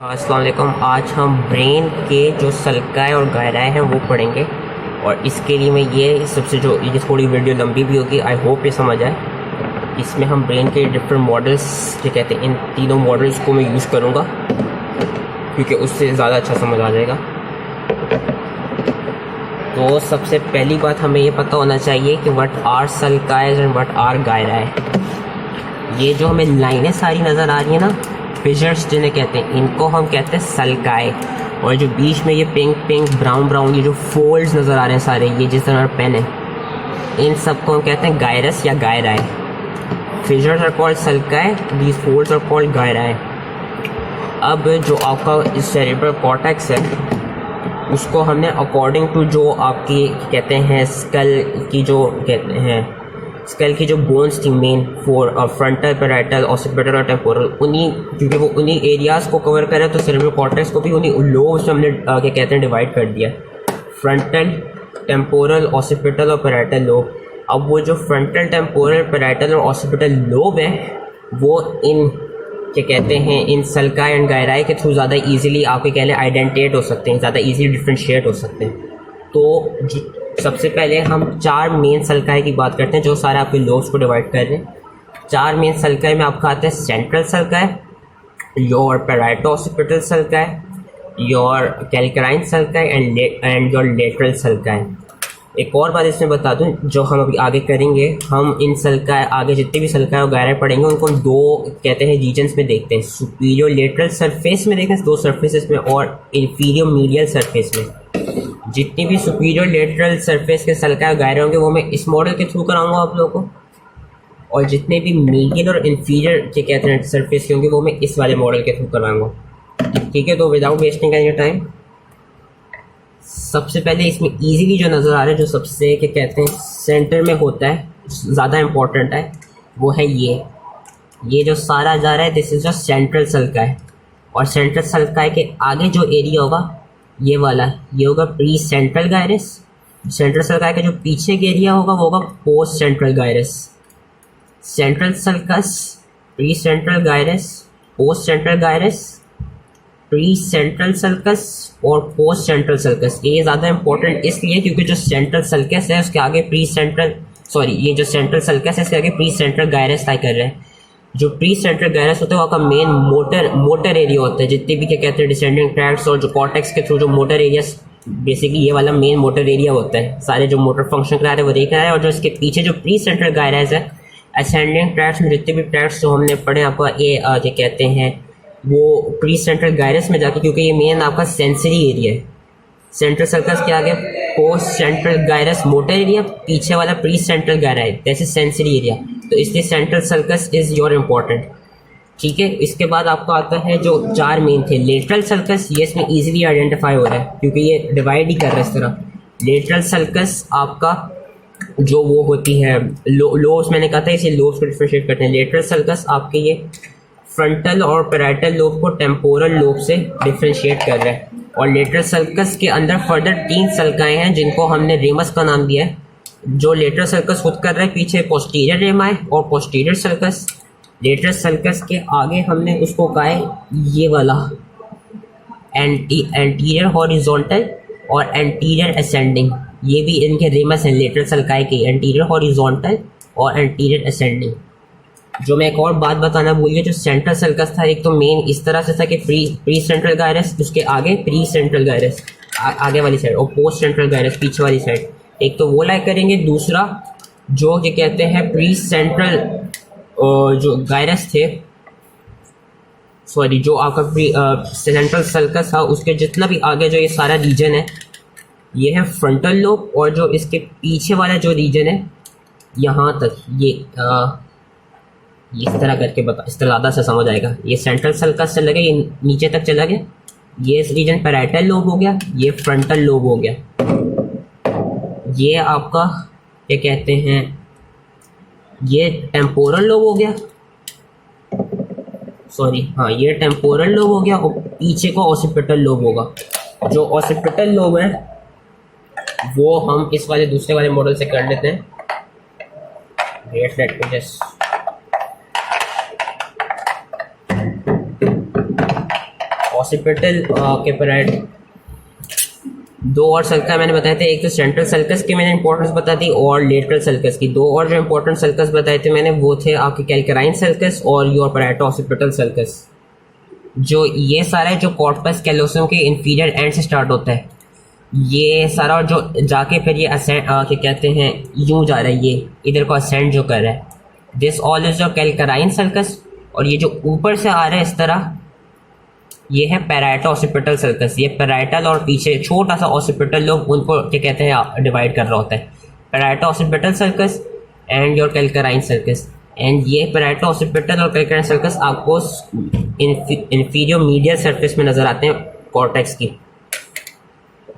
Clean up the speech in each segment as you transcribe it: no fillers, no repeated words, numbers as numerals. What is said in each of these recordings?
अस्सलाम वालेकुम। आज हम ब्रेन के जो सल्काए और गहराई हैं वो पढ़ेंगे और इसके लिए मैं ये सबसे जो ये थोड़ी वीडियो लंबी भी होगी, आई होप ये समझ आए। इसमें हम ब्रेन के डिफरेंट मॉडल्स जो कहते हैं इन तीनों मॉडल्स को मैं यूज़ करूँगा क्योंकि उससे ज़्यादा अच्छा समझ आ जाएगा। तो सबसे पहली बात हमें ये पता होना चाहिए कि what are sulci and what are गहराई। ये जो हमें लाइनें सारी नज़र आ रही हैं ना, फिशर्स जिन्हें कहते हैं, इनको हम कहते हैं सल्काए। और जो बीच में ये पिंक पिंक ब्राउन ब्राउन ये जो फोल्ड्स नज़र आ रहे हैं सारे, ये जिस तरह पेन है, इन सब को हम कहते हैं गायरस या gyri. Fissures are called sulci, these folds are called gyri. अब जो आपका सेरेब्रल कॉर्टेक्स है उसको हमने अकॉर्डिंग टू जो आपकी कहते हैं स्कल की जो कहते हैं स्कल की जो बोन्स थी मेन फ्रंटल, पैराइटल, ऑसिपिटल और टेम्पोरल, उन्हीं क्योंकि वो उन्हीं एरियाज़ को कवर करे तो सेरेब्रल कॉर्टेक्स को भी उन्हीं लोब्स में हमने क्या कहते हैं डिवाइड कर दिया, फ्रंटल, टेम्पोरल, ऑसिपिटल और पैराइटल लोब। अब वो जो फ्रंटल, टेम्पोरल, पैराइटल और ऑसिपिटल लोब है वो इन क्या कहते हैं इन सल्काए एंड गायराई के थ्रू ज़्यादा इजीली आपके कह लें आइडेंटिएट हो सकते हैं, ज़्यादा इजीली डिफ्रेंशिएट हो सकते हैं। तो सबसे पहले हम चार मेन सल्काए की बात करते हैं जो सारे आपके लोब्स को डिवाइड कर रहे हैं। चार मेन सल्काए में आपका आता है central sulci, your parieto occipital sulci, your calcarine sulci and your lateral sulci. एक और बात इसमें बता दूं जो हम अभी आगे करेंगे, हम इन सल्काए आगे जितने भी सल्काए और गहराई पढ़ेंगे उनको हम दो कहते हैं रीजन्स में देखते हैं, सुपीरियर लेटरल सरफेस में देखते हैं दो सरफेसेस में और इंफीरियर मीडियल सरफेस में। जितनी भी सुपीरियर लेटरल सरफेस के सल्काए और गहराई होंगे वो मैं इस मॉडल के थ्रू कराऊंगा आप लोगों को, और जितने भी मीडियल और इंफीरियर के कहते हैं सरफेस के होंगे वो मैं इस वाले मॉडल के थ्रू करवाऊंगा। ठीक है, तो विदाउट वेस्टिंग एनी टाइम सबसे पहले इसमें इजीली जो नज़र आ रहा है, जो सबसे क्या कहते हैं सेंटर में होता है, ज़्यादा इम्पोर्टेंट है, वो है ये जो सारा जा रहा है दिस इज जो सेंट्रल सल्काए। और सेंट्रल सल्काए के आगे जो एरिया होगा ये वाला, ये होगा प्री सेंट्रल गायरस। सेंट्रल सल्काए का जो पीछे का एरिया होगा वो होगा post central gyrus. Central sulcus, pre central gyrus, post central gyrus, pre central sulcus और पोस्ट सेंट्रल सल्कस। ये ज़्यादा इंपॉर्टेंट इसलिए क्योंकि जो सेंट्रल सल्कस है उसके आगे ये जो सेंट्रल सल्कस है इसके आगे प्री सेंट्रल गायरस तय कर रहे हैं। जो प्री सेंट्रल गायरस होता है वहाँ का मेन मोटर एरिया होता है, जितने भी क्या कहते हैं डिसेंडिंग ट्रैक्ट्स और जो कॉर्टेक्स के थ्रू जो मोटर एरिया, बेसिकली ये वाला मेन मोटर एरिया होता है, सारे जो मोटर फंक्शन करा रहे हैं वो देख रहा है। और जो इसके पीछे जो प्री सेंट्रल गायरस है, असेंडिंग ट्रैक्ट्स में जितने भी ट्रैक्ट्स जो हमने पढ़े आपका ये क्या कहते हैं वो प्री सेंट्रल गायरस में जाके, क्योंकि ये मेन आपका सेंसरी एरिया है। सेंट्रल सर्कस के आगे post central gyrus motor area, पीछे वाला pre central gyri that is sensory area, तो इसलिए central sulcus is your important. ठीक है, इसके बाद आपको आता है जो चार मेन थे, लेटरल सर्कस, ये इसमें इजीली आइडेंटिफाई हो रहा है क्योंकि ये डिवाइड ही कर रहा है इस तरह। लेटरल सर्कस आपका जो वो होती है लोब्स, मैंने कहा था इसे लोब्स को डिफरेंशिएट करते हैं। लेटरल सर्कस आपके ये फ्रंटल और पैराइटल लोब को टेम्पोरल लोब से डिफरेंशिएट कर रहा है। और लेटरल सर्कस के अंदर फर्दर 3 सल्काएं हैं जिनको हमने रेमस का नाम दिया है। जो लेटरल सर्कस खुद कर रहा है, पीछे पोस्टीरियर रेमाए और पोस्टीरियर सर्कस। लेटरल सर्कस के आगे हमने उसको कहा है ये वाला एंटीरियर हॉरिजॉन्टल और एंटीरियर असेंडिंग, ये भी इनके रेमस हैं लेटरल सल्काए के, एंटीरियर हॉरिजॉन्टल और एंटीरियर असेंडिंग। जो मैं एक और बात बताना भूल गया, जो सेंट्रल सर्कस था एक तो मेन इस तरह से था कि प्री सेंट्रल गायरस, उसके आगे प्री सेंट्रल गायरस आगे वाली साइड और पोस्ट सेंट्रल गायरस पीछे वाली साइड, एक तो वो लाइक करेंगे। दूसरा जो क्या कहते हैं प्री सेंट्रल जो गायरस थे, सॉरी जो आपका सेंट्रल सर्कस था उसके जितना भी आगे जो ये सारा रीजन है ये है फ्रंटल लोब, और जो इसके पीछे वाला जो रीजन है यहाँ तक ये इस तरह करके बता, इस तरह ज़्यादा से समझ आएगा। ये सेंट्रल सर्कस चला गया, ये नीचे तक चला गया, ये रीजन पैराइटल लोब हो गया, ये फ्रंटल लोब हो गया, ये आपका क्या कहते हैं ये टेम्पोरल लोब हो गया, सॉरी हाँ ये टेम्पोरल लोब हो गया, और पीछे को ऑसिपिटल लोब होगा। जो ऑसिपिटल लोब है वो हम इस वाले दूसरे वाले मॉडल से कर लेते हैं। ऑसिपिटल के पैराइट दो और सल्का मैंने बताए थे, एक तो सेंट्रल सल्कस की मैंने इंपॉर्टेंस बता दी और लेटरल सल्कस की। दो और जो इंपॉर्टेंट सल्कस बताए थे मैंने वो थे आपके कैल्कराइन सल्कस और योर पैराइटो ऑसिपिटल सल्कस। जो ये सारा जो कॉर्पस कैलोसम के इंफीरियर एंड से स्टार्ट होता है, ये सारा जो जाके फिर ये असेंड क्या कहते हैं यूं जा रहा है, ये इधर को असेंड जो कर रहा है, this all is your calcarine sulcus. और ये जो ऊपर से आ रहा है इस तरह, ये है पैराइटो ऑसिपिटल सल्कस। ये पैराइटल और पीछे छोटा सा ऑसिपिटल लोग उनको क्या कहते हैं डिवाइड कर रहा होता है, parieto occipital sulcus and your calcarine sulcus. And ये पैराइटो ऑसिपिटल और कैल्कराइन सल्कस आपको इंफीरियर मीडियल सरफेस में नजर आते हैं कॉर्टेक्स की।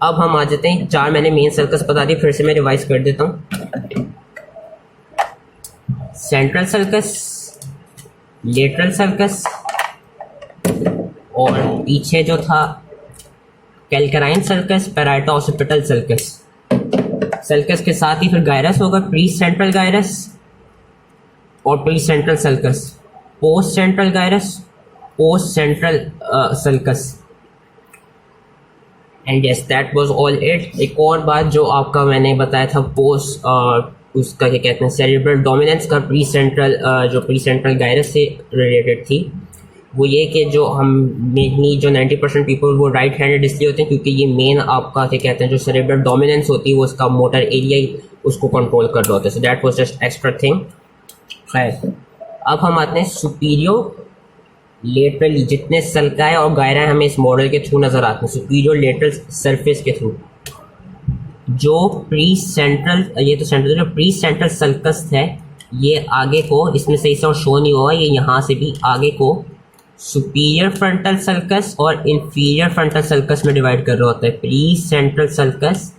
अब हम आ जाते हैं, चार मैंने मेन सर्कस बता दी, फिर से मैं रिवाइज कर देता हूँ। सेंट्रल सर्कस, लेटरल सर्कस और पीछे जो था calcarine sulcus, parieto occipital sulcus. Sulcus के साथ ही फिर गायरस होगा, प्री सेंट्रल गायरस और pre central sulcus, post central gyrus, post central sulcus. And yes that was all it. एक और बात जो आपका मैंने बताया था पोस्ट उसका क्या कहते हैं सेरिब्रल डोमिनेंस का प्री सेंट्रल जो प्री सेंट्रल गायरस से रिलेटेड थी, वो ये कि जो हम मेनली जो 90% पीपल वो राइट हैंडेड इसलिए होते हैं क्योंकि ये मेन आपका क्या कहते हैं जो सेरिब्रल डोमिनेंस होती है वो उसका मोटर एरिया ही उसको कंट्रोल कर रहा होता है। सो that was just extra thing. खैर, अब हम आते हैं सुपीरियर लेटरली, जितने सल्काए और गायरा हमें इस मॉडल के थ्रू नजर आते हैं सुपीरियर लेटरल सरफेस के थ्रू। जो प्री सेंट्रल, ये तो सेंट्रल जो प्री सेंट्रल सल्कस है, ये आगे को इसमें सही से और शो नहीं हुआ, ये यहाँ से भी आगे को सुपीरियर फ्रंटल सल्कस और इंफीरियर फ्रंटल सल्कस में डिवाइड कर रहा होता है। Precentral sulcus,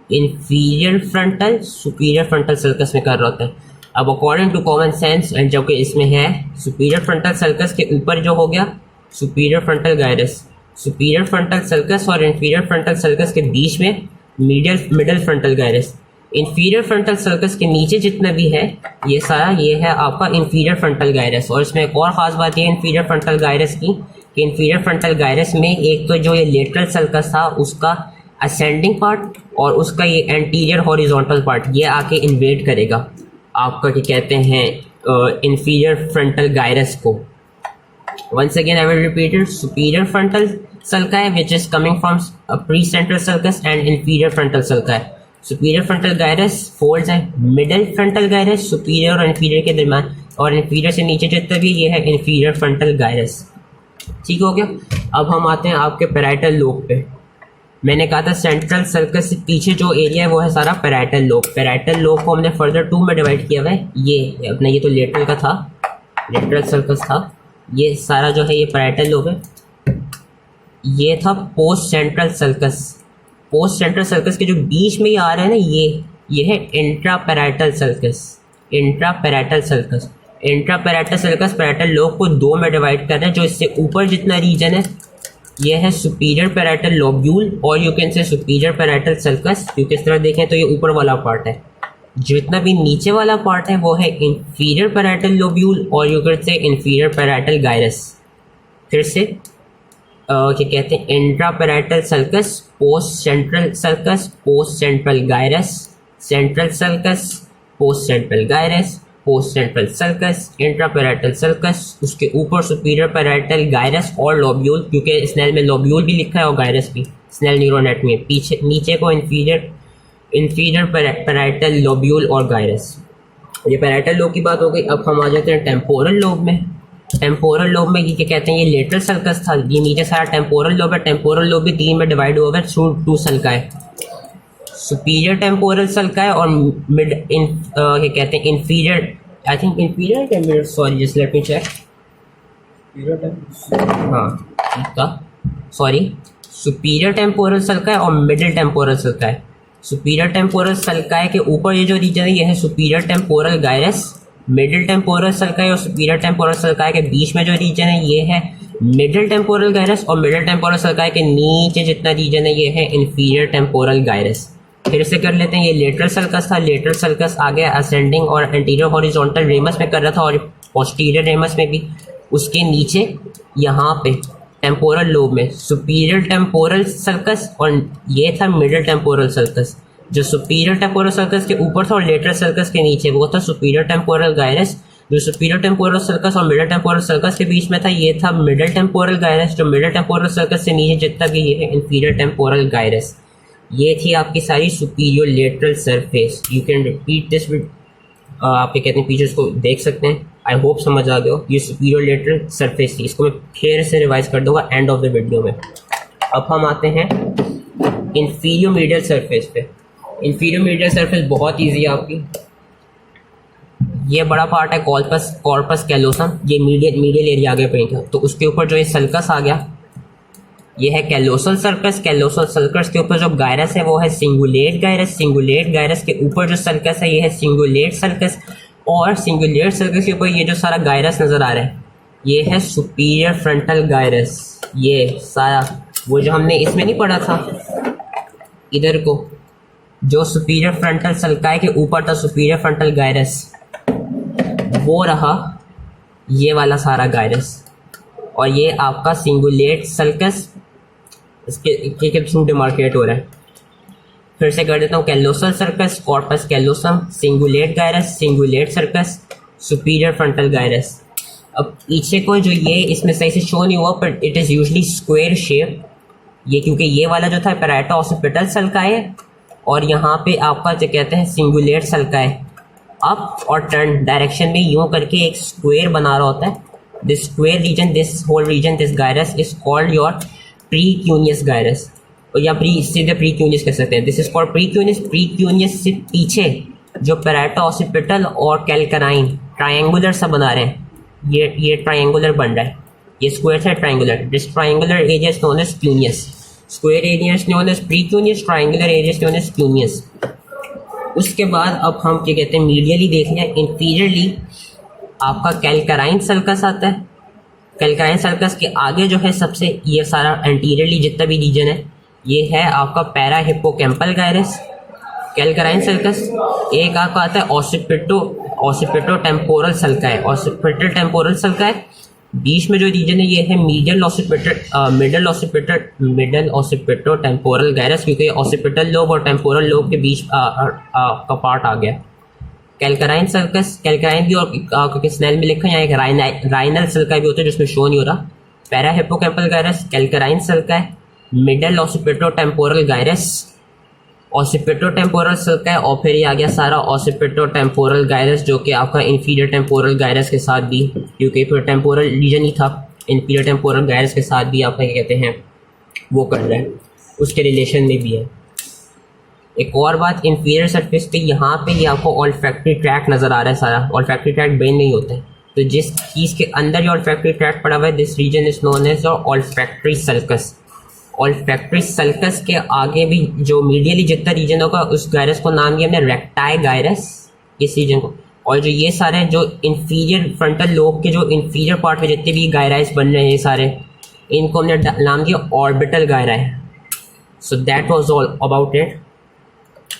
inferior frontal, superior frontal sulcus में कर रहा होता है। अब according to common sense and जबकि इसमें है सुपीरियर फ्रंटल सल्कस के ऊपर जो हो गया superior frontal gyrus, superior frontal sulcus और इंफीरियर फ्रंटल सल्कस के बीच में middle frontal gyrus. Inferior frontal circus के नीचे जितना भी है ये सारा ये है आपका इंफीरियर फ्रंटल गायरस। और इसमें एक और ख़ास बात ये इंफीरियर फ्रंटल गायरस की कि इंफीरियर फ्रंटल गायरस में एक तो जो ये लेटरल सर्कस था उसका असेंडिंग पार्ट और उसका ये एंटीरियर हॉरिजॉन्टल पार्ट ये आके इन्वेड करेगा आपका क्या कहते हैं इंफीरियर फ्रंटल गायरस को। Once again I will repeat it, superior frontal sulci which is coming from precentral sulcus and inferior frontal sulci. Superior frontal gyrus folds है middle frontal gyrus, superior और inferior के दरम्यान, और inferior से नीचे जितना भी ये है inferior frontal gyrus। ठीक हो गया। अब हम आते हैं आपके parietal lobe पे। मैंने कहा था सेंट्रल सर्कस से पीछे जो एरिया है वो है सारा पैराइटल लोब। पैराइटल लोब को हमने फर्दर 2 में डिवाइड किया हुआ है। ये अपना ये तो लेटरल का था, लेटरल सर्कस था, ये सारा जो है ये पैराइटल लोब है। ये था post central sulcus. Post central sulcus के जो बीच में ये आ रहा है ना ये है intra parietal circus. Intra parietal circus, intra parietal circus parietal lobe को 2 में डिवाइड कर रहा है। जो इससे ऊपर जितना रीजन है ये है सुपीरियर पैराइटल लोब्यूल और you can say superior parietal circus, क्योंकि इस तरह देखें तो ये ऊपर वाला पार्ट है। जितना भी नीचे वाला पार्ट है वो है इंफीरियर पैराइटल लोब्यूल और you can say inferior parietal gyrus. फिर से क्या कहते हैं intra parietal circus, post central sulcus, post central gyrus, central sulcus, post central gyrus, post central circus, intra parietal circus, उसके ऊपर सुपीरियर पैराइटल गायरस और lobule, क्योंकि स्नेल में लोब्यूल भी लिखा है और गायरस भी स्नेल न्यूरोनेट में। पीछे नीचे को इंफीरियर पैराइटल लोब्यूल और गायरस। ये पैराइटल लोब की बात हो गई। अब हम आ जाते हैं टेम्पोरल लोब में। टेम्पोरल लोब में ये क्या कहते हैं, ये लेटरल सर्कस था, ये नीचे सारा टेम्पोरल लोब है। टेम्पोरल लोब भी 3 में डिवाइड हुआ है through 2 sulci, superior temporal sulci और मिड क्या कहते हैं inferior, I think inferior, sorry just let me check, हाँ सॉरी, सुपीरियर टेम्पोरल सल्काए और middle temporal sulci. Superior temporal sulci के ऊपर ये जो रीजन है ये है superior temporal gyrus. Middle temporal sulci और सुपीरियर टेम्पोरल सल्काए के बीच में जो रीजन है ये है मिडिल टेम्पोरल गायरस, और मिडिल टेम्पोरल सल्काए के नीचे जितना रीजन है ये है इंफीरियर टेम्पोरल गायरस। फिर से कर लेते हैं, ये लेटरल सर्कस था। लेटरल सर्कस आगे असेंडिंग और एंटीरियर हॉरिजॉन्टल रेमस में कर रहा था और पोस्टीरियर रेमस में भी। उसके नीचे यहाँ पे टेम्पोरल लोब में सुपीरियर टेम्पोरल सर्कस और ये था मिडिल टेम्पोरल सर्कस। जो सुपीरियर टेम्पोरल सर्कस के ऊपर था और लेटरल सर्कस के नीचे वो था सुपीरियर टेम्पोरल गायरस। जो सुपीरियर टेम्पोरल सर्कस और मिडिल टेम्पोरल सर्कस के बीच में था ये था मिडिल टेम्पोरल गायरस। जो मिडिल टेम्पोरल सर्कस से नीचे जितना भी ये है इंफीरियर टेम्पोरल गायरस। ये थी आपकी सारी superior lateral surface. You can repeat this with आपके कहते हैं फीचर्स को देख सकते हैं। आई होप समझ आ गया हो। ये सुपीरियर लेटरल सरफेस थी, इसको मैं फिर से रिवाइज कर दूंगा एंड ऑफ द वीडियो में। अब हम आते हैं इंफीरियर मीडियल सरफेस पे। इंफीरियर मीडियल सरफेस बहुत ईजी है आपकी। ये बड़ा पार्ट है कॉर्पस कैलोसम, ये मीडियल एरिया आगे पेंट है। तो उसके ऊपर जो ये सल्कस आ गया ये है कैलोसल सर्कस। कैलोसल सर्कस के ऊपर जो गायरस है वो है सिंगुलेट गायरस। सिंगुलेट गायरस के ऊपर जो सर्कस है ये है सिंगुलेट सर्कस। और सिंगुलेट सर्कस के ऊपर ये जो सारा गायरस नजर आ रहा है ये है सुपीरियर फ्रंटल गायरस। ये सारा वो जो हमने इसमें नहीं पढ़ा था इधर को, जो सुपीरियर फ्रंटल सल्काई के ऊपर था सुपीरियर फ्रंटल गायरस, वो रहा ये वाला सारा गायरस। और ये आपका सिंगुलेट सल्कस इसके थ्रू डिमार्केट हो रहा है। फिर से कर देता हूँ, callosal sulcus, corpus callosum, cingulate gyrus, cingulate sulcus, superior frontal gyrus. अब पीछे को जो ये इसमें सही से शो नहीं हुआ पर it is usually square shape. ये क्योंकि ये वाला जो था पैराटो ऑसिपिटल सल्काई है और यहाँ पे आपका जो कहते हैं सिंगुलेट सल्काई अप और टर्न डायरेक्शन में यूँ करके एक स्क्वायर बना रहा होता है। This square region, this whole region, this gyrus is called your precuneus gyrus. और या सीधे प्रीक्यूनियस कह सकते हैं। This is called precuneus. Precuneus से पीछे जो पैराटो ऑसिपिटल और कैलकराइन ट्रायंगुलर सा बना रहे हैं, ये ट्रायंगुलर बन रहा है, ये स्क्वायर है triangular. This triangular area is known as cuneus. Square area is known as precuneus, triangular area is known as cuneus. उसके बाद अब हम क्या कहते हैं मीडियली देख लें। इंफीरियरली आपका कैलकराइन सर्कस आता है। कैलकराइन सर्कस के आगे जो है सबसे ये सारा एंटीरियरली जितना भी रीजन है ये है आपका para hippocampal gyrus, calcarine sulcus. एक आपका आता है occipito temporal sulci, occipital temporal sulci. बीच में जो रीजन है ये है मिडल ऑसिपिटो टेम्पोरल गायरस, क्योंकि ऑसिपिटल लोब और टेम्पोरल लोब के बीच का पार्ट आ गया। कैलकराइन सर्कस, कैलकराइन भी और क्योंकि स्नेल में लिखा है यहाँ एक राइनल सल्काई भी होता है जिसमें शो नहीं हो रहा। Para hippocampal gyrus, calcarine sulci, middle occipito temporal gyrus, occipito temporal sulci और फिर ये आ गया सारा ऑसिपिटो टेम्पोरल गायरस जो कि आपका इंफीरियर टेम्पोरल गायरस के साथ भी, क्योंकि फिर टेम्पोरल रीजन ही था, इंफीरियर टेम्पोरल गायरस के साथ भी आपका क्या कहते हैं वो कर रहा है, उसके रिलेशन में भी है। एक और बात इंफीरियर सरफेस पे यहाँ पे ये आपको ऑल्फैक्टरी ट्रैक्ट नज़र आ रहा है सारा। ऑल्फैक्टरी ट्रैक्ट ब्रेन में ही होता है, तो जिस चीज़ के अंदर ये ऑल्फैक्टरी ट्रैक्ट पड़ा हुआ है this region is known as olfactory sulcus. Olfactory sulcus के आगे भी जो मीडियली जितना रीजन होगा उस गायरस को नाम दिया हमने रेक्टाई गायरस, इस रीजन को। और जो ये सारे जो इंफीरियर फ्रंटल लोब के जो इंफीरियर पार्ट में जितने भी गायराइज बन रहे हैं ये सारे, इनको हमने नाम दिया orbital gyri. So that was all about it.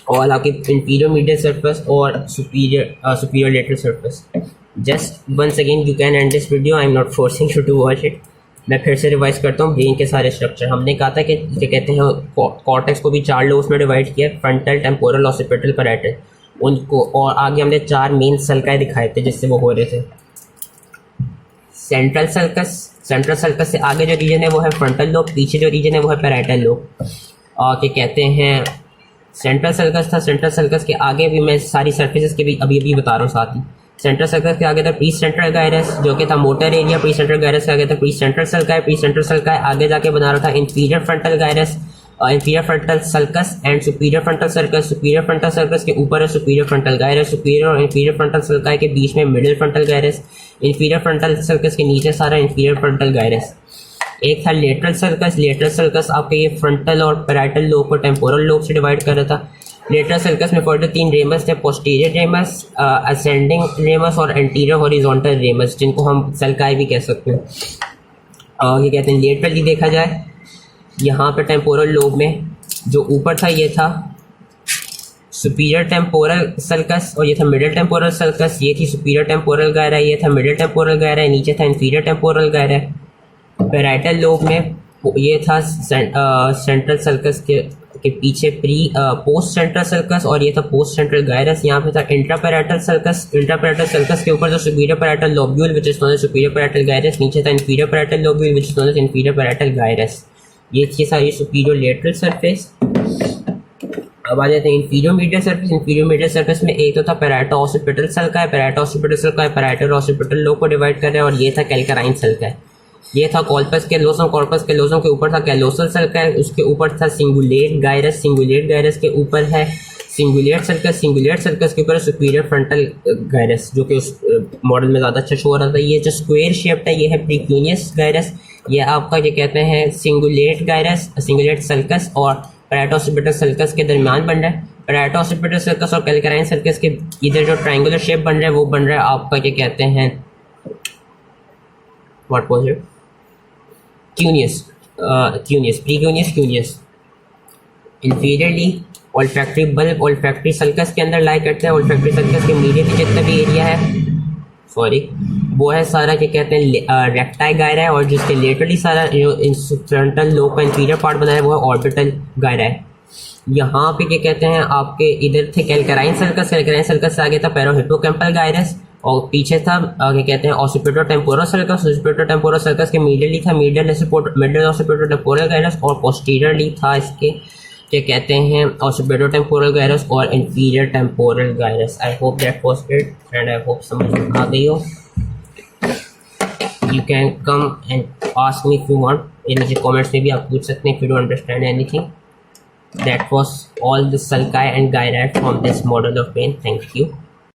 और आपकी इंफीरियर मीडियल सरफेस और superior lateral surface. Just once again you can end this video, I am not forcing you to watch it. मैं फिर से रिवाइज करता हूँ brain के सारे स्ट्रक्चर। हमने कहा था कि क्या कहते हैं कॉर्टेक्स को भी 4 लोब्स में डिवाइड किया, फ्रंटल, टेम्पोरल, ऑसिपिटल, पैराइटल उनको। और आगे हमने 4 मेन सल्काई दिखाए थे जिससे वो हो रहे थे। सेंट्रल सर्कस, सेंट्रल सर्कस से आगे जो रीजन है वो है फ्रंटल लोब, पीछे जो रीजन है वो है पैराइटल लोब। और क्या कहते हैं सेंट्रल सर्कस था, सेंट्रल सर्कस के आगे भी मैं सारी सर्फेसेस के भी अभी बता रहा हूँ साथ ही। सेंट्रल सर्कस के आगे था प्री सेंट्रल गायरस जो कि था motor area, pre central gyrus के आगे था pre central sulci, pre central sulci आगे जाके बना रहा था inferior frontal gyrus, inferior frontal sulcus and superior frontal circus. Superior frontal circus के ऊपर है सुपीरियर फ्रंटल गायरस, सुपीरियर और इंफीरियर फ्रंटल सल्काई के बीच में middle frontal gyrus, inferior frontal circus के नीचे सारा इंफीरियर फ्रंटल गायरस। एक था लेटरल सर्कस, लेटरल सर्कस आपके ये फ्रंटल और पैराइटल लोब को टेम्पोरल लोब से डिवाइड कर रहा था। लेटरल सर्कस में फर्दर 3 रेमस थे, पोस्टीरियर रेमस, असेंडिंग रेमस और एंटीरियर हॉरिजॉन्टल रेमस, जिनको हम सल्काई भी कह सकते हैं। ये कहते हैं लेटरली देखा जाए यहाँ पे टेम्पोरल लोब में जो ऊपर था ये था सुपीरियर टेम्पोरल सर्कस और ये था मिडिल टेम्पोरल सर्कस। ये थी सुपीरियर टेम्पोरल गायरा, ये था मिडिल टेम्पोरल गायरा, नीचे था इंफीरियर टेम्पोरल गायरा। पैराइटल लोब में ये था सेंट्रल सर्कस के पीछे पोस्ट सेंट्रल सर्कस, और ये था पोस्ट सेंट्रल गायरस। यहाँ पे था इंट्रापैराइटल सर्कस। इंट्रापैराइटल सर्कस के ऊपर था superior parietal lobule which is known as superior parietal gyrus. नीचे था inferior parietal lobule which is known as inferior parietal gyrus. ये थी सारी सुपीरियर लेटरल सरफेस। अब आ जाते हैं inferior medial surface. Inferior medial surface में एक तो था पैराइटो ऑसिपिटल सल्का है, पैराइटो ऑसिपिटल सल्का है, पैराइटल ऑसिपिटल लोब को डिवाइड कर रहा है, और ये था कैल्कराइन सल्का है। ये था कॉर्पस कैलोसम। कॉर्पस कैलोसम के ऊपर था कैलोसल सल्का है, उसके ऊपर था सिंगुलेट गायरस। सिंगुलेट गायरस के ऊपर है सिंगुलेट सर्कस। सिंगुलेट सर्कस के ऊपर है सुपीरियर फ्रंटल गायरस, जो कि उस मॉडल में ज़्यादा अच्छा शो हो रहा था। ये जो स्क्वायर शेप्ड है ये है प्रीक्यूनियस गायरस। ये आपका क्या कहते हैं सिंगुलेट गायरस, सिंगुलेट सर्कस और पैराइटो ऑसिपिटल सर्कस के दरमियान बन रहा है। पैराइटो ऑसिपिटल सर्कस और कैल्कराइन सर्कस के इधर जो ट्रायंगुलर शेप बन रहा है वो बन रहा है आपका क्या कहते हैं what was it cuneus, precuneus cuneus. Inferiorly olfactory bulb olfactory sulcus के अंदर लाई करता है। ओल्फैक्टरी सर्कस के इमीडिएटली जितना भी एरिया है वो है सारा क्या कहते हैं रेक्टाइल गायरा है, और जिसके लेटरली सारा जो फ्रंटल लोब का इंफीरियर पार्ट बना है वो है ऑर्बिटल गायरा है। यहाँ पे क्या कहते हैं आपके इधर थे कैल्कराइन सर्कस। कैल्कराइन सर्कस से आगे था पैरोहिप्पोकैम्पल गायरस, और पीछे था क्या कहते हैं occipito temporal sulcus. Occipito temporal sulcus के मीडियली था मिडिल ऑसिपिटो टेम्पोरल गायरस, और पोस्टीरियरली था इसके क्या कहते हैं ऑसिपिटो टेम्पोरल गायरस और inferior temporal gyrus. I hope that was it and I hope समझ आ गई हो। You can come and ask me if you want. इन मुझे कमेंट्स में भी आप पूछ सकते हैं if you don't understand anything. That was all the sulci and gyri from this model of pen. Thank you.